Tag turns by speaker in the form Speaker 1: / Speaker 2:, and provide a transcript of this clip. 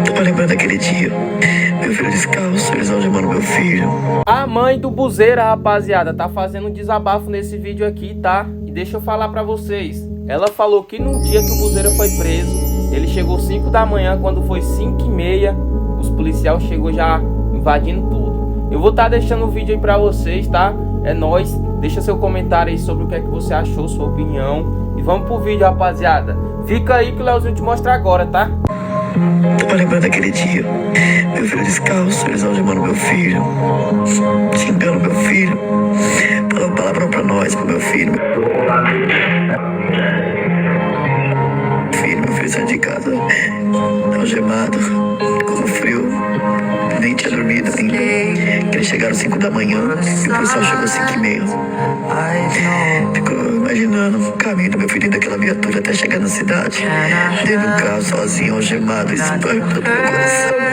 Speaker 1: Tava lembrando daquele dia. Meu filho descalço, eles algemando meu filho.
Speaker 2: A mãe do Buzeira, rapaziada, tá fazendo um desabafo nesse vídeo aqui, tá? E deixa eu falar pra vocês. Ela falou que no dia que o Buzeira foi preso, ele chegou 5 da manhã, quando foi 5h30, os policiais chegou já invadindo tudo. Eu vou estar deixando o vídeo aí pra vocês, tá? É nóis. Deixa seu comentário aí sobre o que é que você achou, sua opinião. E vamos pro vídeo, rapaziada. Fica aí que o Leozinho te mostra agora, tá?
Speaker 1: Tava lembrando daquele dia. Meu filho descalço, eles algemando meu filho. Xingando meu filho. Falando palavrão pra nós, pro meu filho. Meu filho saiu de casa, algemado, com frio. Nem tinha dormido ainda. Eles chegaram 5 da manhã e o policial chegou 5h30. Ficou imaginando o caminho do meu filho daquela viatura até chegar na cidade. Dentro do carro, sozinho, algemado, isso dói todo meu coração.